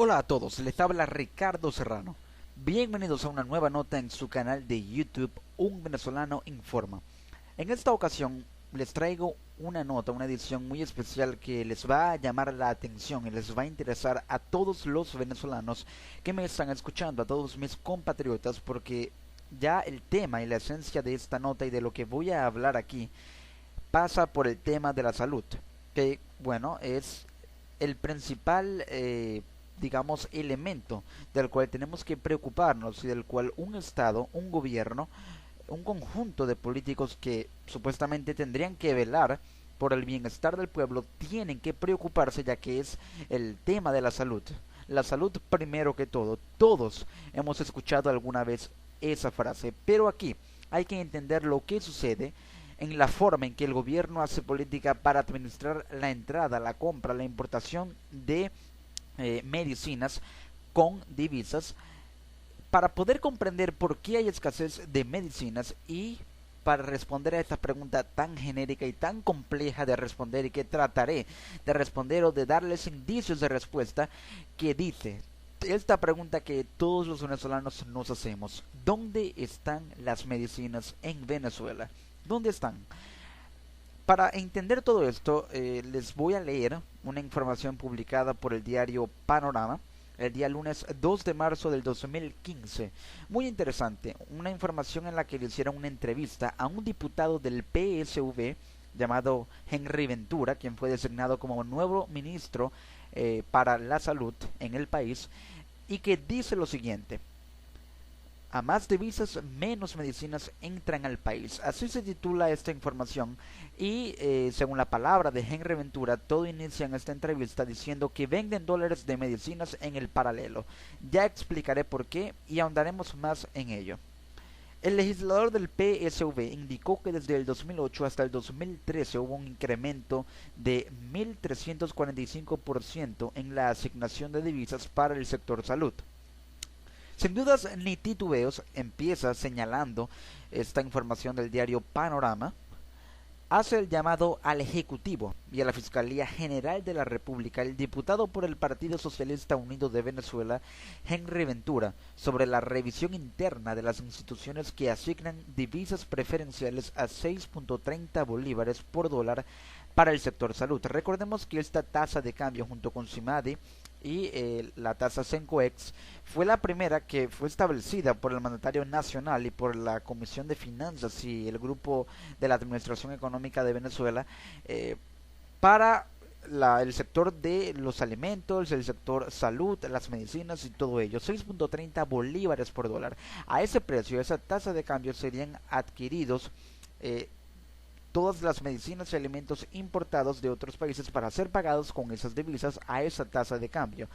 Hola a todos, les habla Ricardo Serrano. Bienvenidos a una nueva nota en su canal de YouTube, Un Venezolano Informa. En esta ocasión les traigo una nota, una edición muy especial que les va a llamar la atención y les va a interesar a todos los venezolanos que me están escuchando, a todos mis compatriotas, porque ya el tema y la esencia de esta nota y de lo que voy a hablar aquí pasa por el tema de la salud, que bueno, es el principal, digamos, elemento del cual tenemos que preocuparnos y del cual un Estado, un gobierno, un conjunto de políticos que supuestamente tendrían que velar por el bienestar del pueblo, tienen que preocuparse ya que es el tema de la salud. La salud primero que todo. Todos hemos escuchado alguna vez esa frase, pero aquí hay que entender lo que sucede en la forma en que el gobierno hace política para administrar la entrada, la compra, la importación de medicinas con divisas, para poder comprender por qué hay escasez de medicinas y para responder a esta pregunta tan genérica y tan compleja de responder y que trataré de responder o de darles indicios de respuesta que dice esta pregunta que todos los venezolanos nos hacemos: ¿dónde están las medicinas en Venezuela? ¿Dónde están? Para entender todo esto, les voy a leer una información publicada por el diario Panorama el día lunes 2 de marzo del 2015. Muy interesante, una información en la que le hicieron una entrevista a un diputado del PSV llamado Henry Ventura, quien fue designado como nuevo ministro para la salud en el país, y que dice lo siguiente: a más divisas, menos medicinas entran al país. Así se titula esta información y según la palabra de Henry Ventura, todo inicia en esta entrevista diciendo que venden dólares de medicinas en el paralelo. Ya explicaré por qué y ahondaremos más en ello. El legislador del PSV indicó que desde el 2008 hasta el 2013 hubo un incremento de 1.345% en la asignación de divisas para el sector salud. Sin dudas ni titubeos, empieza señalando esta información del diario Panorama, hace el llamado al Ejecutivo y a la Fiscalía General de la República el diputado por el Partido Socialista Unido de Venezuela, Henry Ventura, sobre la revisión interna de las instituciones que asignan divisas preferenciales a 6.30 bolívares por dólar para el sector salud. Recordemos que esta tasa de cambio junto con CIMADI y la tasa Sencoex fue la primera que fue establecida por el mandatario nacional y por la Comisión de Finanzas y el grupo de la Administración Económica de Venezuela para el sector de los alimentos, el sector salud, las medicinas y todo ello. 6.30 bolívares por dólar. A ese precio, esa tasa de cambio, serían adquiridos todas las medicinas y alimentos importados de otros países para ser pagados con esas divisas a esa tasa de cambio.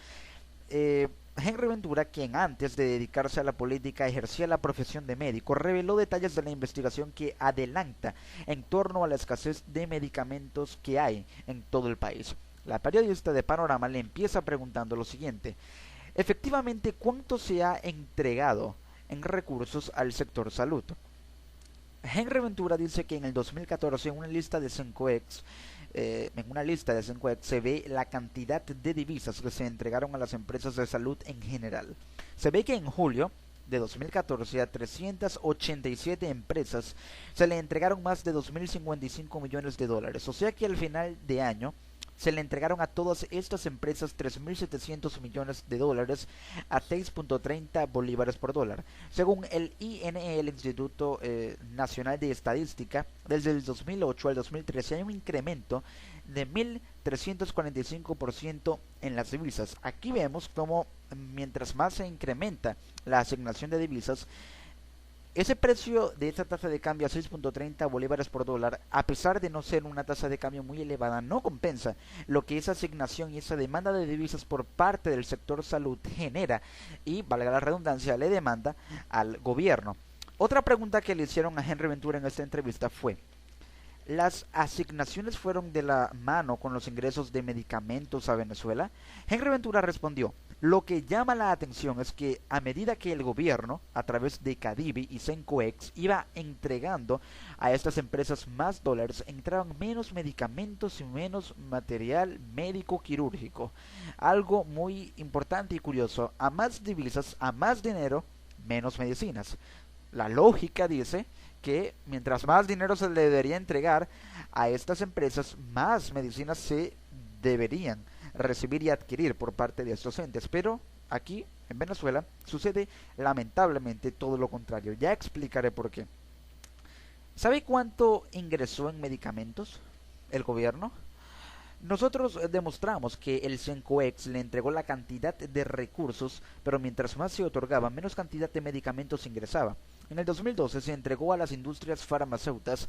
Henry Ventura, quien antes de dedicarse a la política ejercía la profesión de médico, reveló detalles de la investigación que adelanta en torno a la escasez de medicamentos que hay en todo el país. La periodista de Panorama le empieza preguntando lo siguiente: efectivamente, ¿cuánto se ha entregado en recursos al sector salud? Henry Ventura dice que en el 2014 en una lista de Sencoex se ve la cantidad de divisas que se entregaron a las empresas de salud en general. Se ve que en julio de 2014 a 387 empresas se le entregaron más de 2.055 millones de dólares, o sea que al final de año se le entregaron a todas estas empresas 3.700 millones de dólares a 6.30 bolívares por dólar. Según el INE, el Instituto Nacional de Estadística, desde el 2008 al 2013 hay un incremento de 1.345% en las divisas. Aquí vemos cómo mientras más se incrementa la asignación de divisas, ese precio de esta tasa de cambio a 6.30 bolívares por dólar, a pesar de no ser una tasa de cambio muy elevada, no compensa lo que esa asignación y esa demanda de divisas por parte del sector salud genera y, valga la redundancia, le demanda al gobierno. Otra pregunta que le hicieron a Henry Ventura en esta entrevista fue: ¿las asignaciones fueron de la mano con los ingresos de medicamentos a Venezuela? Henry Ventura respondió: Lo que llama la atención es que a medida que el gobierno, a través de Cadivi y Sencoex, iba entregando a estas empresas más dólares, entraban menos medicamentos y menos material médico quirúrgico. Algo muy importante y curioso, a más divisas, a más dinero, menos medicinas. La lógica dice que mientras más dinero se le debería entregar a estas empresas, más medicinas se deberían recibir y adquirir por parte de estos entes. Pero aquí, en Venezuela, sucede lamentablemente todo lo contrario. Ya explicaré por qué. ¿Sabe cuánto ingresó en medicamentos el gobierno? Nosotros demostramos que el CENCOEX le entregó la cantidad de recursos, pero mientras más se otorgaba, menos cantidad de medicamentos ingresaba. En el 2012 se entregó a las industrias farmacéuticas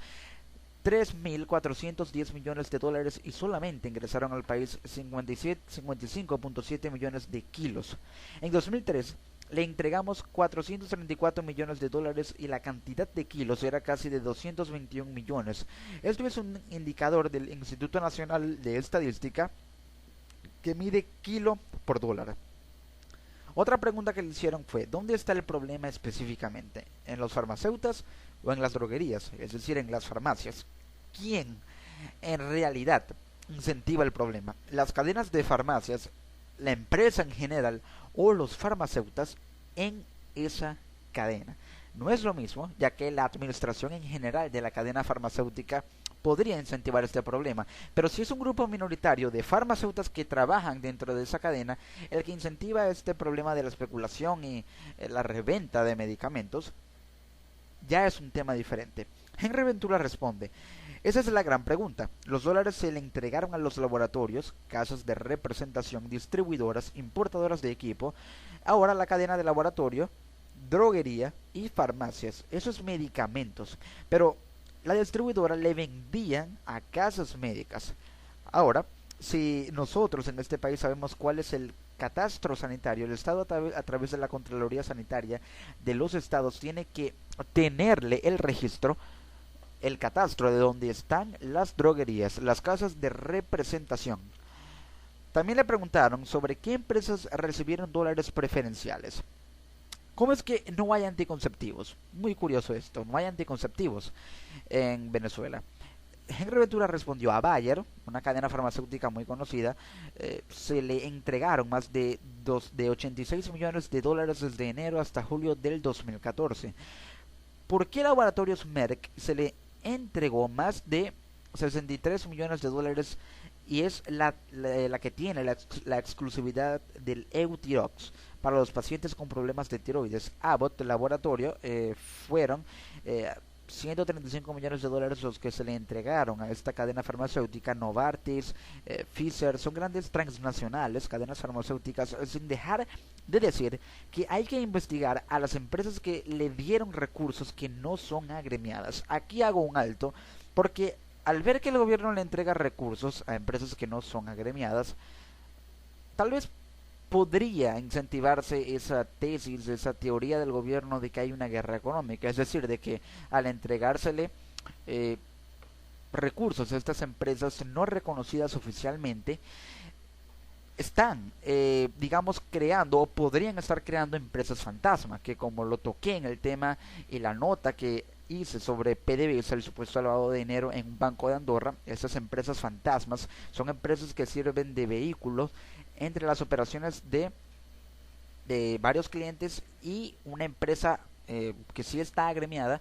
3.410 millones de dólares y solamente ingresaron al país 55.7 millones de kilos. En 2003 le entregamos 434 millones de dólares y la cantidad de kilos era casi de 221 millones. Esto es un indicador del Instituto Nacional de Estadística que mide kilo por dólar. Otra pregunta que le hicieron fue, ¿dónde está el problema específicamente? ¿En los farmacéuticos o en las droguerías? Es decir, en las farmacias. ¿Quién en realidad incentiva el problema? ¿Las cadenas de farmacias, la empresa en general o los farmacéuticos en esa cadena? No es lo mismo, ya que la administración en general de la cadena farmacéutica podría incentivar este problema, pero si es un grupo minoritario de farmacéuticas que trabajan dentro de esa cadena el que incentiva este problema de la especulación y la reventa de medicamentos, ya es un tema diferente. Henry Ventura responde, esa es la gran pregunta. Los dólares se le entregaron a los laboratorios, casas de representación, distribuidoras, importadoras de equipo, ahora la cadena de laboratorio, droguería y farmacias. Eso es medicamentos, pero la distribuidora le vendían a casas médicas. Ahora, si nosotros en este país sabemos cuál es el catastro sanitario, el Estado a través de la Contraloría Sanitaria de los estados tiene que tenerle el registro, el catastro de donde están las droguerías, las casas de representación. También le preguntaron sobre qué empresas recibieron dólares preferenciales. ¿Cómo es que no hay anticonceptivos? Muy curioso esto, no hay anticonceptivos en Venezuela. Henry Ventura respondió a Bayer, una cadena farmacéutica muy conocida, se le entregaron más de 86 millones de dólares desde enero hasta julio del 2014. ¿Por qué Laboratorios Merck se le entregó más de 63 millones de dólares y es la que tiene la exclusividad del Eutirox para los pacientes con problemas de tiroides? Abbott Laboratorio fueron 135 millones de dólares los que se le entregaron a esta cadena farmacéutica. Novartis, Pfizer, son grandes transnacionales, cadenas farmacéuticas, sin dejar de decir que hay que investigar a las empresas que le dieron recursos que no son agremiadas. Aquí hago un alto porque al ver que el gobierno le entrega recursos a empresas que no son agremiadas, tal vez podría incentivarse esa tesis, esa teoría del gobierno de que hay una guerra económica, es decir, de que al entregársele recursos a estas empresas no reconocidas oficialmente, están, digamos, creando o podrían estar creando empresas fantasma, que como lo toqué en el tema y la nota que hice sobre PDVSA, el supuesto lavado de dinero en un banco de Andorra, estas empresas fantasmas son empresas que sirven de vehículos entre las operaciones de varios clientes y una empresa que sí está agremiada,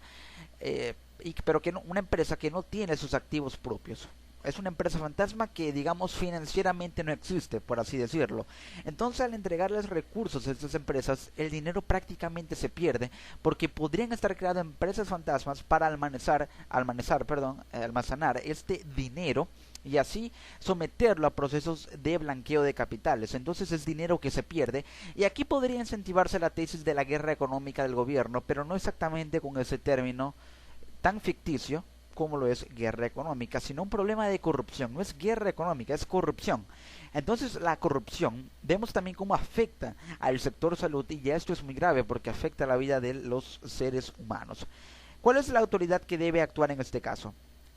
pero que no, una empresa que no tiene sus activos propios. Es una empresa fantasma que, digamos, financieramente no existe, por así decirlo. Entonces, al entregarles recursos a estas empresas, el dinero prácticamente se pierde, porque podrían estar creando empresas fantasmas para almacenar este dinero y así someterlo a procesos de blanqueo de capitales. Entonces es dinero que se pierde, y aquí podría incentivarse la tesis de la guerra económica del gobierno, pero no exactamente con ese término tan ficticio como lo es guerra económica, sino un problema de corrupción. No es guerra económica, es corrupción. Entonces la corrupción vemos también cómo afecta al sector salud, y ya esto es muy grave porque afecta la vida de los seres humanos. ¿Cuál es la autoridad que debe actuar en este caso?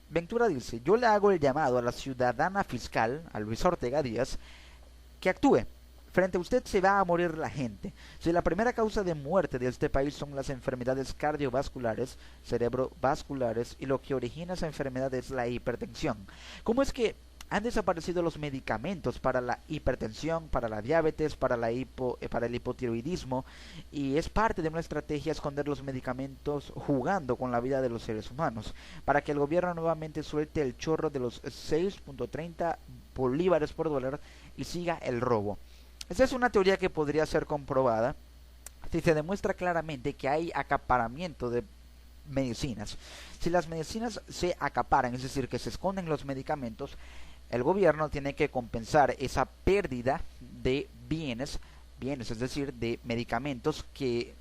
Ventura dice, yo le hago el llamado a la ciudadana fiscal, a Luisa Ortega Díaz, que actúe. frente a usted se va a morir la gente. Si la primera causa de muerte de este país son las enfermedades cardiovasculares, cerebrovasculares, y lo que origina esa enfermedad es la hipertensión. ¿Cómo es que han desaparecido los medicamentos para la hipertensión, para la diabetes, para el hipotiroidismo? Y es parte de una estrategia esconder los medicamentos jugando con la vida de los seres humanos, para que el gobierno nuevamente suelte el chorro de los 6.30 bolívares por dólar y siga el robo. Esta es una teoría que podría ser comprobada si se demuestra claramente que hay acaparamiento de medicinas. Si las medicinas se acaparan, es decir, que se esconden los medicamentos, el gobierno tiene que compensar esa pérdida de bienes, es decir, de medicamentos que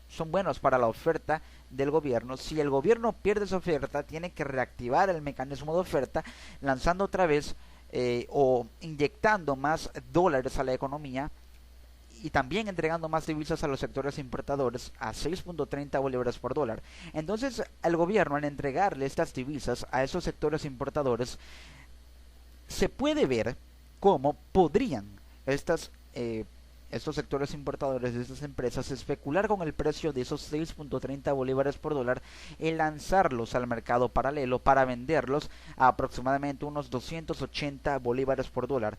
son buenos para la oferta del gobierno. Si el gobierno pierde esa oferta, tiene que reactivar el mecanismo de oferta, lanzando otra vez o inyectando más dólares a la economía y también entregando más divisas a los sectores importadores a 6.30 bolívares por dólar. Entonces, el gobierno, al entregarle estas divisas a esos sectores importadores, se puede ver cómo podrían estos sectores importadores de estas empresas especular con el precio de esos 6.30 bolívares por dólar y lanzarlos al mercado paralelo para venderlos a aproximadamente unos 280 bolívares por dólar.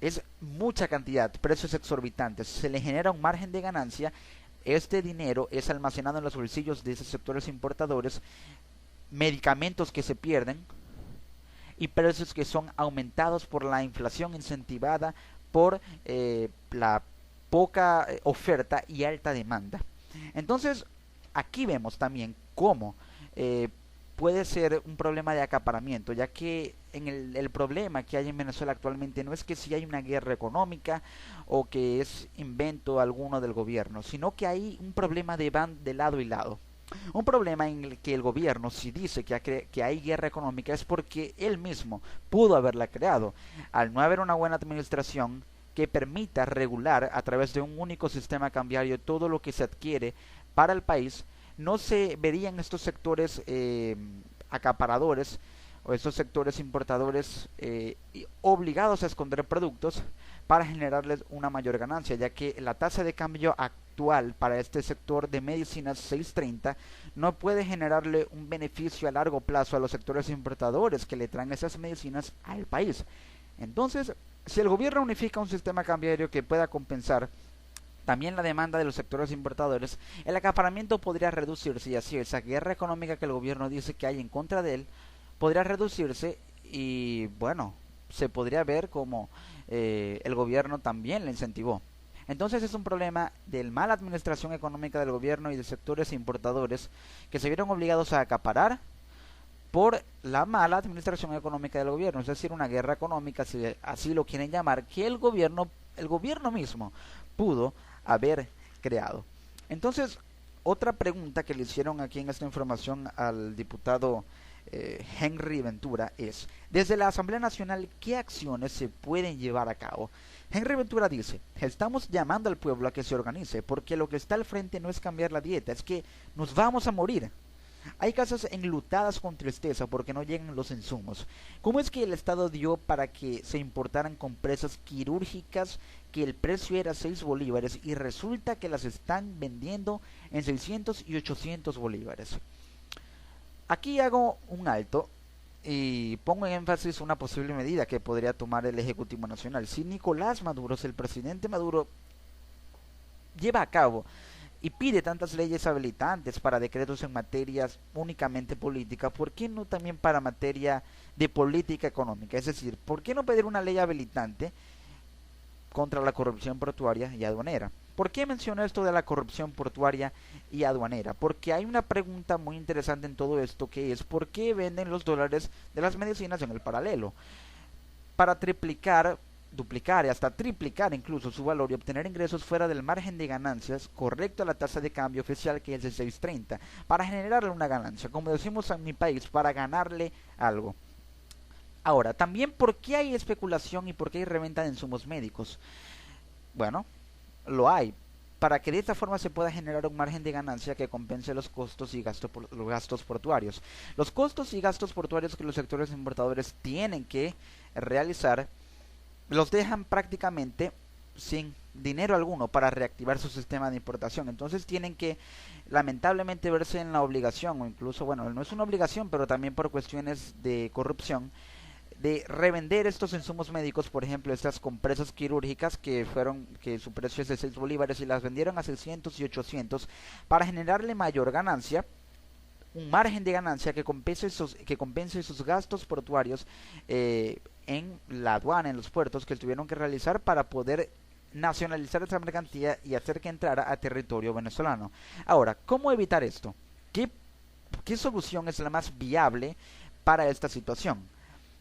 Es mucha cantidad, precios exorbitantes, se le genera un margen de ganancia. Este dinero es almacenado en los bolsillos de esos sectores importadores, medicamentos que se pierden y precios que son aumentados por la inflación incentivada por la poca oferta y alta demanda. Entonces, aquí vemos también cómo puede ser un problema de acaparamiento, ya que el problema que hay en Venezuela actualmente no es que si hay una guerra económica o que es invento alguno del gobierno, sino que hay un problema de lado y lado. Un problema en el que el gobierno, si dice que hay guerra económica, es porque él mismo pudo haberla creado. Al no haber una buena administración que permita regular a través de un único sistema cambiario todo lo que se adquiere para el país, no se verían estos sectores acaparadores o estos sectores importadores obligados a esconder productos para generarles una mayor ganancia, ya que la tasa de cambio actual para este sector de medicinas 6.30 no puede generarle un beneficio a largo plazo a los sectores importadores que le traen esas medicinas al país. Entonces, si el gobierno unifica un sistema cambiario que pueda compensar también la demanda de los sectores importadores, el acaparamiento podría reducirse y así esa guerra económica que el gobierno dice que hay en contra de él podría reducirse y bueno, se podría ver como el gobierno también le incentivó. Entonces es un problema de mala administración económica del gobierno y de sectores importadores que se vieron obligados a acaparar por la mala administración económica del gobierno, es decir, una guerra económica, si así lo quieren llamar, que el gobierno mismo pudo haber creado. Entonces, otra pregunta que le hicieron aquí en esta información al diputado Henry Ventura es, desde la Asamblea Nacional, ¿qué acciones se pueden llevar a cabo? Henry Ventura dice, estamos llamando al pueblo a que se organice, porque lo que está al frente no es cambiar la dieta, es que nos vamos a morir. Hay casas enlutadas con tristeza porque no llegan los insumos. ¿Cómo es que el Estado dio para que se importaran compresas quirúrgicas que el precio era 6 bolívares y resulta que las están vendiendo en 600 y 800 bolívares? Aquí hago un alto y pongo en énfasis una posible medida que podría tomar el Ejecutivo Nacional. Si Nicolás Maduro, si el presidente Maduro lleva a cabo y pide tantas leyes habilitantes para decretos en materias únicamente políticas, ¿por qué no también para materia de política económica? Es decir, ¿por qué no pedir una ley habilitante contra la corrupción portuaria y aduanera? ¿Por qué menciono esto de la corrupción portuaria y aduanera? Porque hay una pregunta muy interesante en todo esto, que es ¿por qué venden los dólares de las medicinas en el paralelo? Para triplicar, duplicar y hasta triplicar incluso su valor y obtener ingresos fuera del margen de ganancias correcto a la tasa de cambio oficial, que es de 6.30, para generarle una ganancia, como decimos en mi país, para ganarle algo. Ahora, también ¿por qué hay especulación y por qué hay reventa de insumos médicos? Bueno, lo hay, para que de esta forma se pueda generar un margen de ganancia que compense los costos y los gastos portuarios. Los costos y gastos portuarios que los sectores importadores tienen que realizar los dejan prácticamente sin dinero alguno para reactivar su sistema de importación. Entonces tienen que lamentablemente verse en la obligación, o incluso, bueno, no es una obligación, pero también por cuestiones de corrupción, de revender estos insumos médicos, por ejemplo, estas compresas quirúrgicas que su precio es de 6 bolívares y las vendieron a 600 y 800 para generarle mayor ganancia, un margen de ganancia que compense sus gastos portuarios en la aduana, en los puertos que tuvieron que realizar para poder nacionalizar esta mercancía y hacer que entrara a territorio venezolano. Ahora, ¿cómo evitar esto? ¿Qué solución es la más viable para esta situación?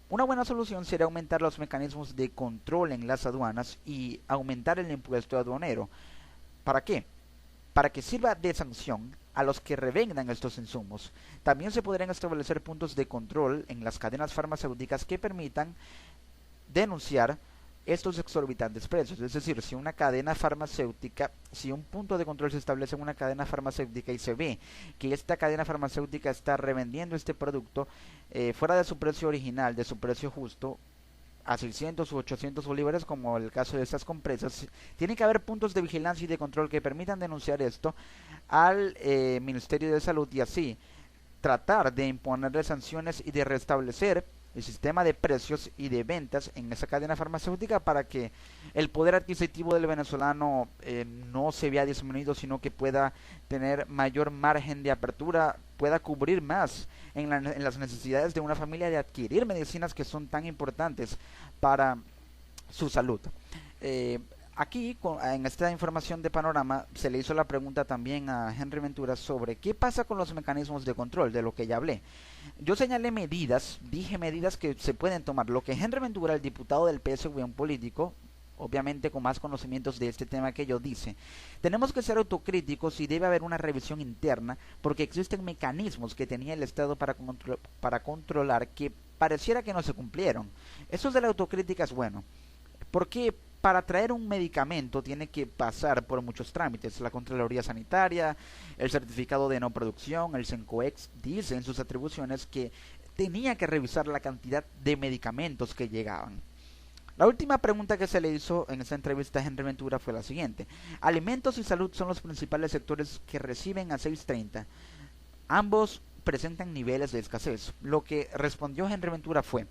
Una buena solución sería aumentar los mecanismos de control en las aduanas y aumentar el impuesto aduanero. ¿Para qué? Para que sirva de sanción a los que revendan estos insumos. También se podrían establecer puntos de control en las cadenas farmacéuticas que permitan denunciar estos exorbitantes precios. Es decir, si una cadena farmacéutica, si un punto de control se establece en una cadena farmacéutica y se ve que esta cadena farmacéutica está revendiendo este producto fuera de su precio original, de su precio justo, a 600 u 800 bolívares, como el caso de estas compresas, tiene que haber puntos de vigilancia y de control que permitan denunciar esto al Ministerio de Salud y así tratar de imponerle sanciones y de restablecer el sistema de precios y de ventas en esa cadena farmacéutica para que el poder adquisitivo del venezolano no se vea disminuido, sino que pueda tener mayor margen de apertura, pueda cubrir más en las necesidades de una familia de adquirir medicinas que son tan importantes para su salud. Aquí, en esta información de Panorama, se le hizo la pregunta también a Henry Ventura sobre qué pasa con los mecanismos de control, de lo que ya hablé. Yo señalé medidas, dije medidas que se pueden tomar. Lo que Henry Ventura, el diputado del PSV, un político, obviamente con más conocimientos de este tema que yo, dice: tenemos que ser autocríticos y debe haber una revisión interna porque existen mecanismos que tenía el Estado para controlar que pareciera que no se cumplieron. Eso de la autocrítica es bueno, porque para traer un medicamento tiene que pasar por muchos trámites: la Contraloría Sanitaria, el certificado de no producción, el CENCOEX dice en sus atribuciones que tenía que revisar la cantidad de medicamentos que llegaban. La última pregunta que se le hizo en esta entrevista a Henry Ventura fue la siguiente: alimentos y salud son los principales sectores que reciben a 630. Ambos presentan niveles de escasez. Lo que respondió Henry Ventura fue: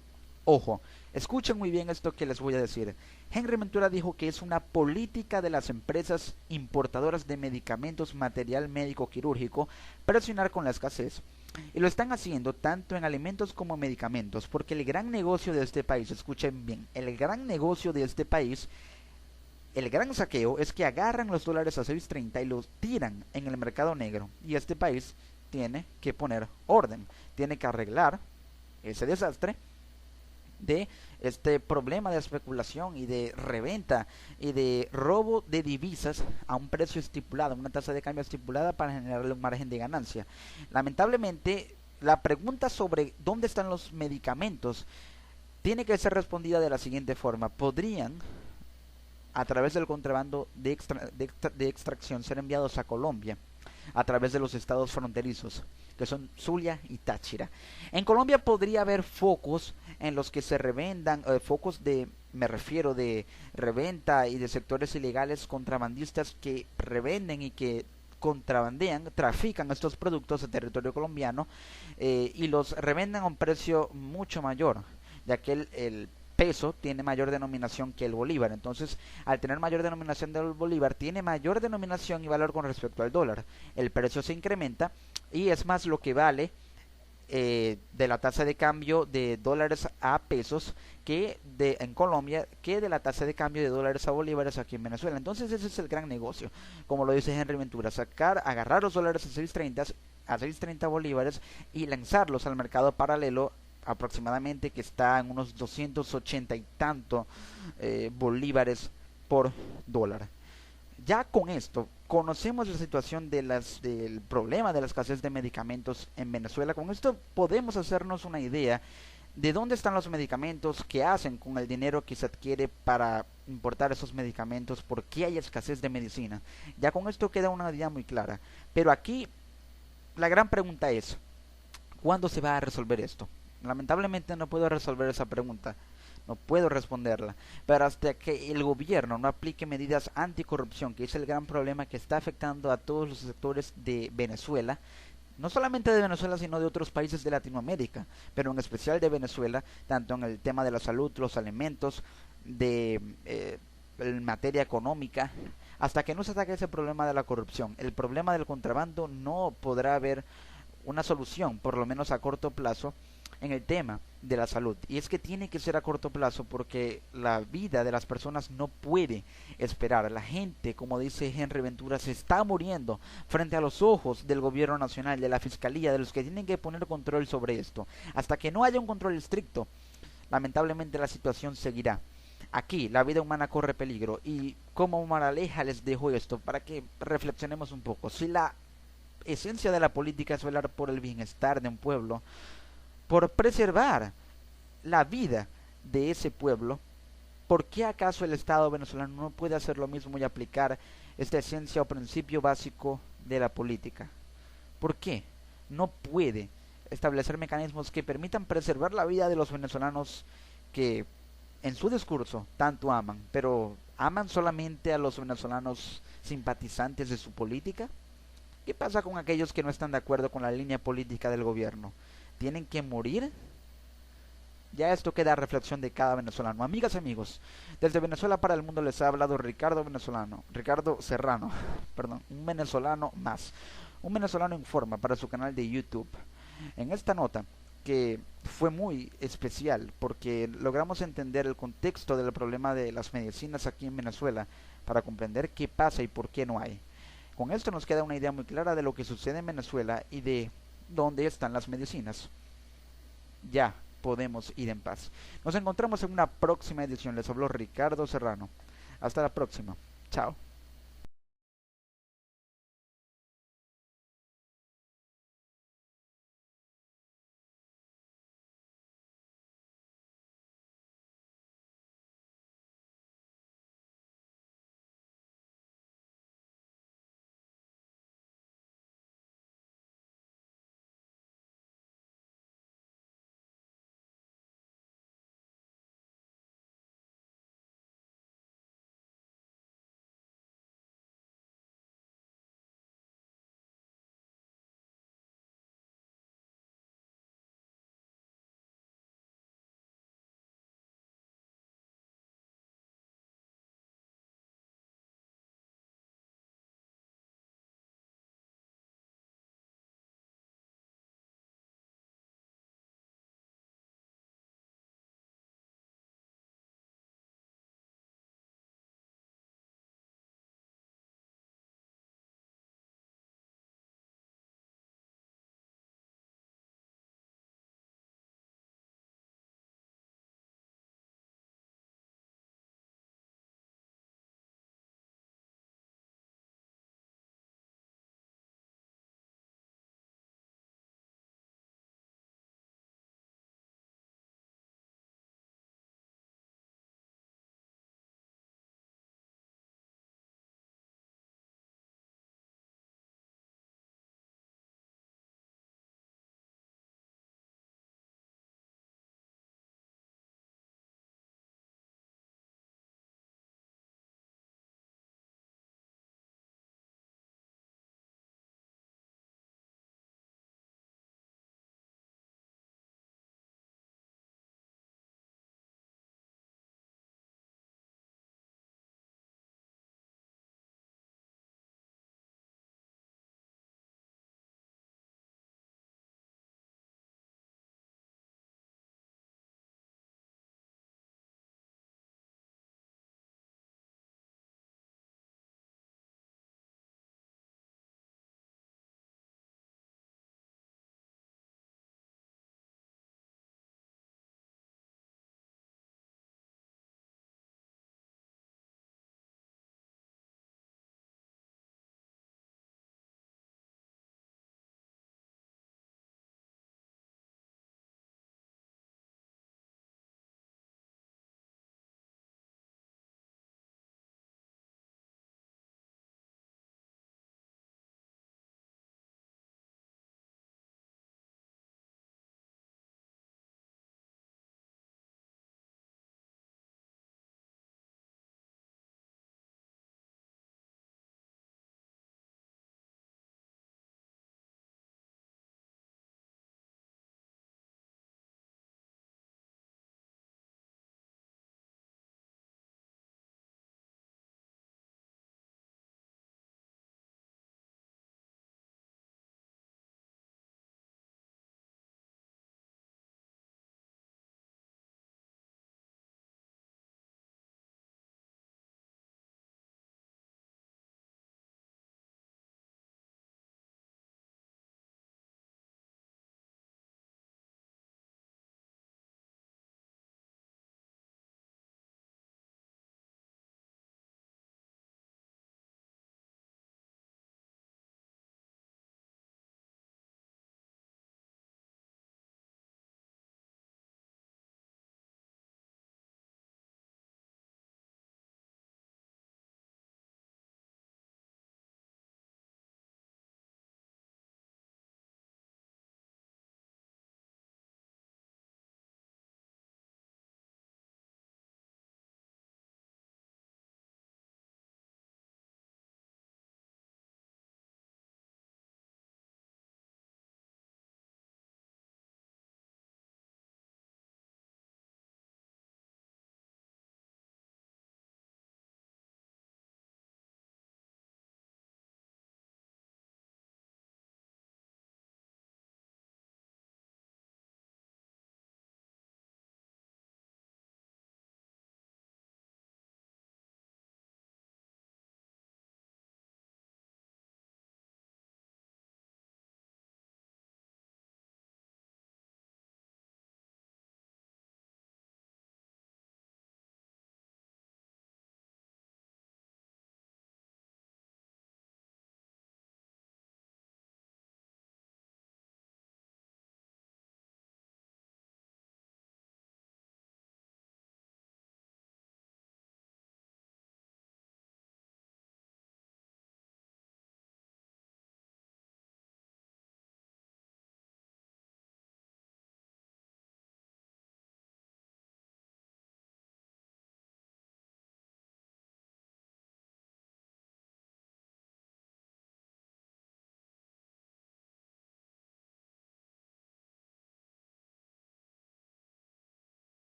ojo, escuchen muy bien esto que les voy a decir. Henry Ventura dijo que es una política de las empresas importadoras de medicamentos, material médico quirúrgico, presionar con la escasez. Y lo están haciendo tanto en alimentos como medicamentos, porque el gran negocio de este país, escuchen bien, el gran negocio de este país, el gran saqueo es que agarran los dólares a 6.30 y los tiran en el mercado negro. Y este país tiene que poner orden, tiene que arreglar ese desastre de este problema de especulación y de reventa y de robo de divisas a un precio estipulado, una tasa de cambio estipulada para generarle un margen de ganancia. Lamentablemente, la pregunta sobre dónde están los medicamentos tiene que ser respondida de la siguiente forma: podrían, a través del contrabando de extracción, ser enviados a Colombia a través de los estados fronterizos, que son Zulia y Táchira. En Colombia podría haber focos en los que se revendan, me refiero de reventa y de sectores ilegales contrabandistas que revenden y que contrabandean, trafican estos productos de territorio colombiano y los revenden a un precio mucho mayor, ya que el peso tiene mayor denominación que el bolívar. Entonces, al tener mayor denominación del bolívar, tiene mayor denominación y valor con respecto al dólar. El precio se incrementa y es más lo que vale de la tasa de cambio de dólares a pesos en Colombia que de la tasa de cambio de dólares a bolívares aquí en Venezuela. Entonces ese es el gran negocio, como lo dice Henry Ventura: agarrar los dólares a 6.30 bolívares y lanzarlos al mercado paralelo, aproximadamente, que está en unos 280 y tanto bolívares por dólar. Ya con esto conocemos la situación del problema de la escasez de medicamentos en Venezuela. Con esto podemos hacernos una idea de dónde están los medicamentos, qué hacen con el dinero que se adquiere para importar esos medicamentos, por qué hay escasez de medicina. Ya con esto queda una idea muy clara. Pero aquí la gran pregunta es: ¿cuándo se va a resolver esto? Lamentablemente no puedo resolver esa pregunta, no puedo responderla. Pero hasta que el gobierno no aplique medidas anticorrupción, que es el gran problema que está afectando a todos los sectores de Venezuela, no solamente de Venezuela, sino de otros países de Latinoamérica, pero en especial de Venezuela, tanto en el tema de la salud, los alimentos, de en materia económica, hasta que no se ataque ese problema de la corrupción, el problema del contrabando, no podrá haber una solución, por lo menos a corto plazo, en el tema de la salud. Y es que tiene que ser a corto plazo porque la vida de las personas no puede esperar. La gente, como dice Henry Ventura, se está muriendo frente a los ojos del gobierno nacional, de la fiscalía, de los que tienen que poner control sobre esto. Hasta que no haya un control estricto, lamentablemente la situación seguirá. Aquí la vida humana corre peligro y como moraleja les dejo esto para que reflexionemos un poco. Si la esencia de la política es velar por el bienestar de un pueblo, por preservar la vida de ese pueblo, ¿por qué acaso el Estado venezolano no puede hacer lo mismo y aplicar esta esencia o principio básico de la política? ¿Por qué no puede establecer mecanismos que permitan preservar la vida de los venezolanos que en su discurso tanto aman, pero aman solamente a los venezolanos simpatizantes de su política? ¿Qué pasa con aquellos que no están de acuerdo con la línea política del gobierno? ¿Tienen que morir? Ya esto queda a reflexión de cada venezolano. Amigas y amigos, desde Venezuela para el mundo les ha hablado Ricardo Serrano, perdón, un venezolano más. Un venezolano en forma para su canal de YouTube. En esta nota, que fue muy especial porque logramos entender el contexto del problema de las medicinas aquí en Venezuela para comprender qué pasa y por qué no hay. Con esto nos queda una idea muy clara de lo que sucede en Venezuela y de dónde están las medicinas. Ya podemos ir en paz. Nos encontramos en una próxima edición. Les habló Ricardo Serrano. Hasta la próxima. Chao.